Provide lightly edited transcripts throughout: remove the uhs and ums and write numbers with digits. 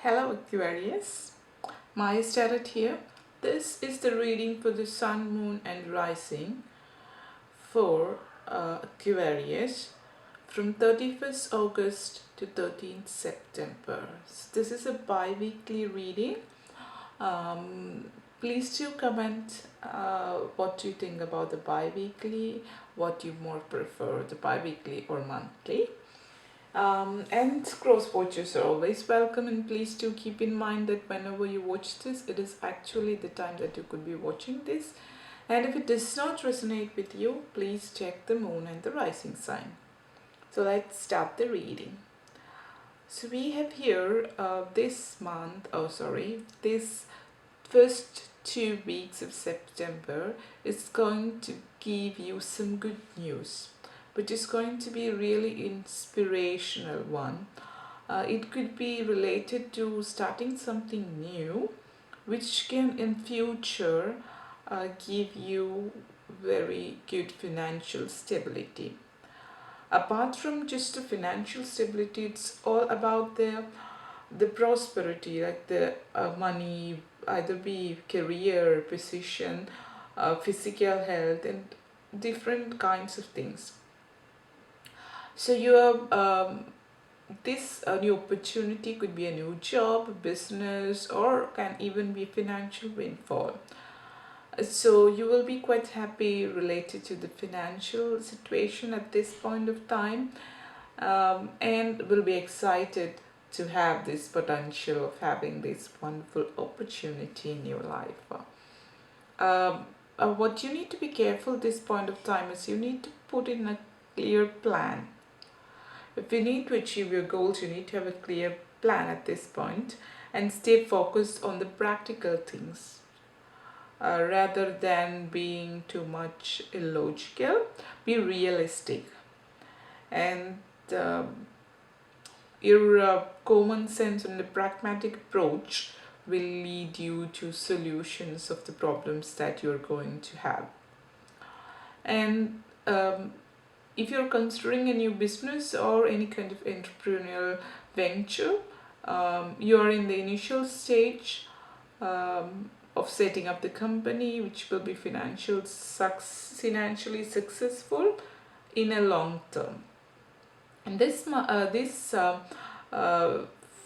Hello Aquarius, Maya started here. This is the reading for the Sun, Moon and Rising for Aquarius from 31st August to 13th September. So this is a bi-weekly reading. Please do comment what you think about the bi-weekly, what you more prefer, the bi-weekly or monthly. And cross watchers are always welcome, and please do keep in mind that whenever you watch this, it is actually the time that you could be watching this. And if it does not resonate with you, please check the moon and the rising sign. So let's start the reading. So we have here this first 2 weeks of September is going to give you some good news, which is going to be a really inspirational one. It could be related to starting something new, which can in future give you very good financial stability. Apart from just the financial stability, it's all about the prosperity, like the money, either be career, position, physical health, and different kinds of things. So you have this new opportunity could be a new job, business, or can even be financial windfall. So you will be quite happy related to the financial situation at this point of time, and will be excited to have this potential of having this wonderful opportunity in your life. What you need to be careful this point of time is you need to put in a clear plan. If you need to achieve your goals, you need to have a clear plan at this point and stay focused on the practical things rather than being too much illogical. Be realistic, and your common sense and the pragmatic approach will lead you to solutions of the problems that you're going to have. And if you're considering a new business or any kind of entrepreneurial venture, you're in the initial stage of setting up the company, which will be financially successful in a long term. And this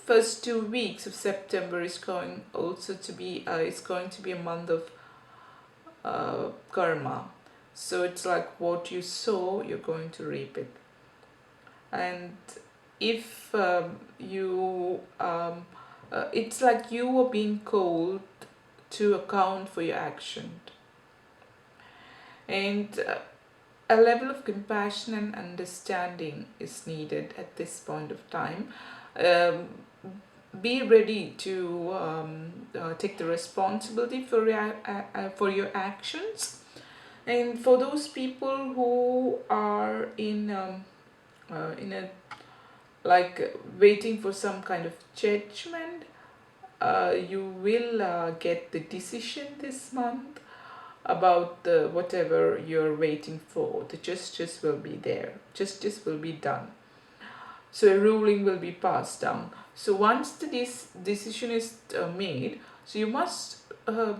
first 2 weeks of September is going to be a month of karma. So it's like what you sow, you're going to reap it. And if it's like you are being called to account for your action. And a level of compassion and understanding is needed at this point of time. Be ready to take the responsibility for your actions. And for those people who are in a like waiting for some kind of judgment, you will get the decision this month about whatever you're waiting for. The justice will be there. Justice will be done. So a ruling will be passed down. So once this decision is made, so you must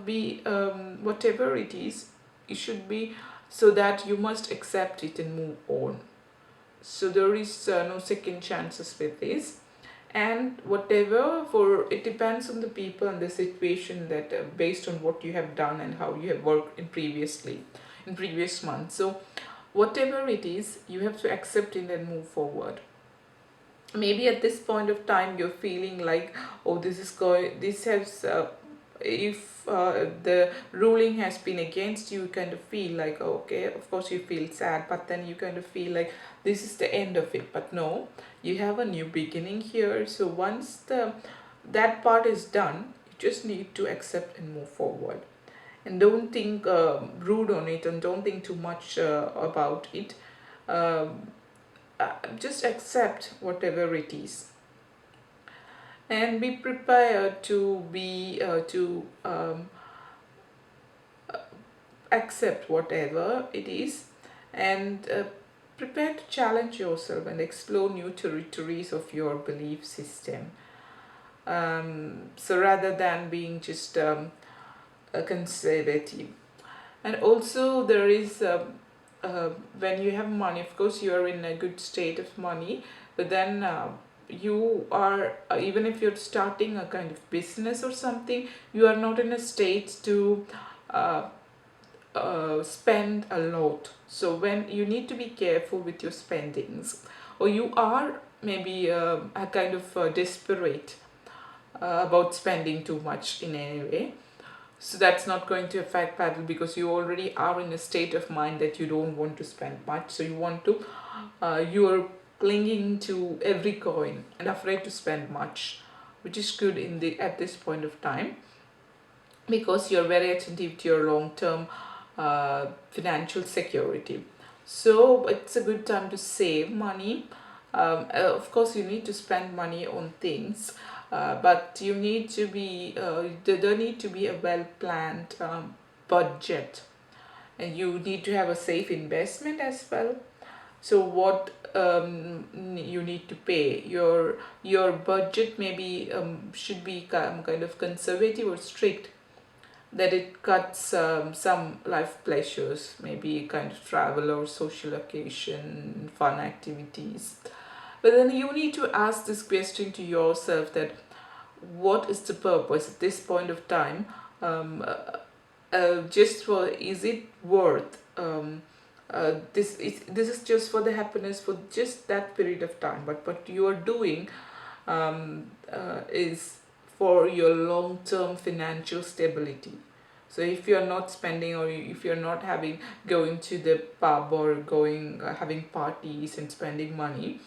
be whatever it is, it should be so that you must accept it and move on. So there is no second chances with this. And whatever, for it depends on the people and the situation, that based on what you have done and how you have worked in previous months. So whatever it is, you have to accept it and move forward. Maybe at this point of time you're feeling like, oh, if the ruling has been against you, you kind of feel like, okay, of course you feel sad, but then you kind of feel like this is the end of it. But no, you have a new beginning here. So once that part is done, you just need to accept and move forward. And don't think rude on it, and don't think too much about it. Just accept whatever it is, and be prepared to accept whatever it is, and prepare to challenge yourself and explore new territories of your belief system. So rather than being just a conservative. And also there is when you have money, of course you are in a good state of money, but then you are even if you're starting a kind of business or something, you are not in a state to uh, spend a lot. So when you need to be careful with your spendings, or you are maybe a kind of desperate about spending too much in any way, so that's not going to affect paddle, because you already are in a state of mind that you don't want to spend much. So you want to you are clinging to every coin and afraid to spend much, which is good in the at this point of time, because you're very attentive to your long term financial security. So it's a good time to save money. Of course you need to spend money on things, but you need to be there need to be a well planned budget, and you need to have a safe investment as well. So what you need to pay, your budget maybe should be kind of conservative or strict, that it cuts some life pleasures, maybe kind of travel or social occasion, fun activities. But then you need to ask this question to yourself, that what is the purpose at this point of time? Just for, is it worth this is just for the happiness for just that period of time, but what you are doing is for your long term financial stability. So if you're not spending, or if you're not having going to the pub or going having parties and spending money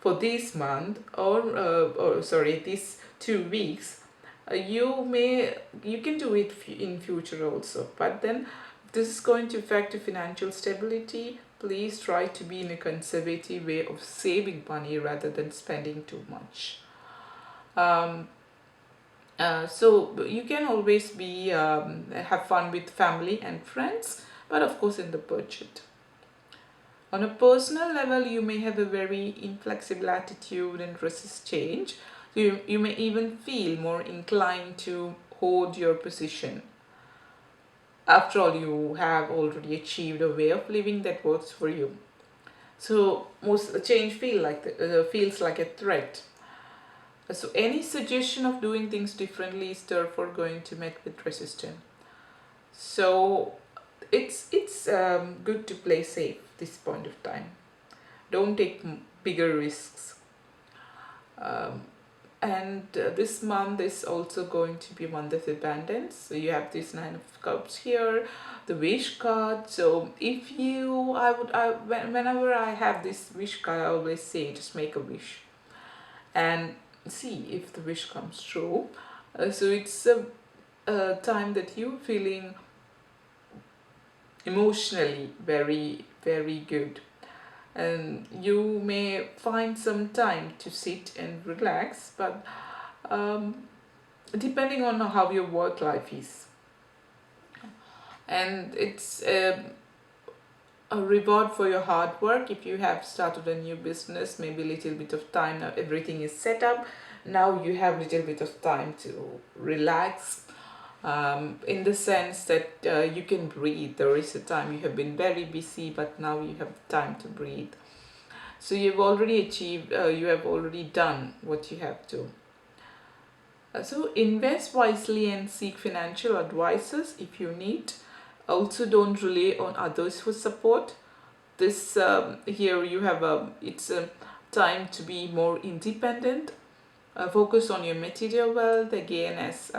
for this month, or sorry, these 2 weeks, you can do it in future also, but then this is going to affect your financial stability. Please try to be in a conservative way of saving money rather than spending too much. So you can always be have fun with family and friends, but of course in the budget. On a personal level, you may have a very inflexible attitude and resist change. You may even feel more inclined to hold your position. After all, you have already achieved a way of living that works for you. So most change feels like a threat. So any suggestion of doing things differently is therefore going to meet with resistance. So it's good to play safe this point of time. Don't take bigger risks. Um, and this month is also going to be a month of abundance. So you have this 9 of cups here, the wish card. So if you whenever I have this wish card, I always say just make a wish and see if the wish comes true. So it's a time that you're feeling emotionally very very good, and you may find some time to sit and relax, but depending on how your work life is, and it's a reward for your hard work. If you have started a new business, maybe a little bit of time, now everything is set up, now you have a little bit of time to relax, in the sense that you can breathe. There is a time you have been very busy, but now you have time to breathe. So you've already achieved, you have already done what you have to. So invest wisely and seek financial advisors if you need. Also, don't rely on others for support. This here you have it's a time to be more independent. Focus on your material wealth again, as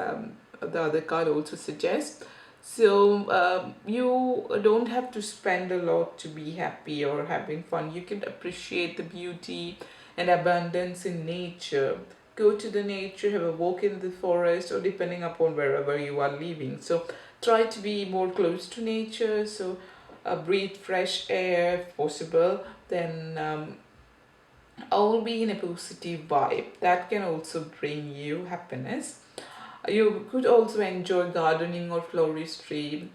the other card also suggests. So you don't have to spend a lot to be happy or having fun. You can appreciate the beauty and abundance in nature. Go to the nature, have a walk in the forest, or depending upon wherever you are living. So try to be more close to nature. So breathe fresh air if possible. Then all be in a positive vibe. That can also bring you happiness. You could also enjoy gardening or floristry,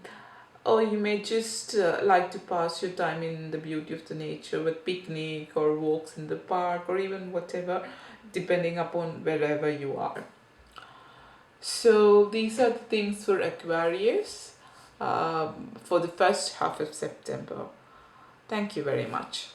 or you may just like to pass your time in the beauty of the nature with picnic or walks in the park or even whatever, depending upon wherever you are. So these are the things for Aquarius for the first half of September. Thank you very much.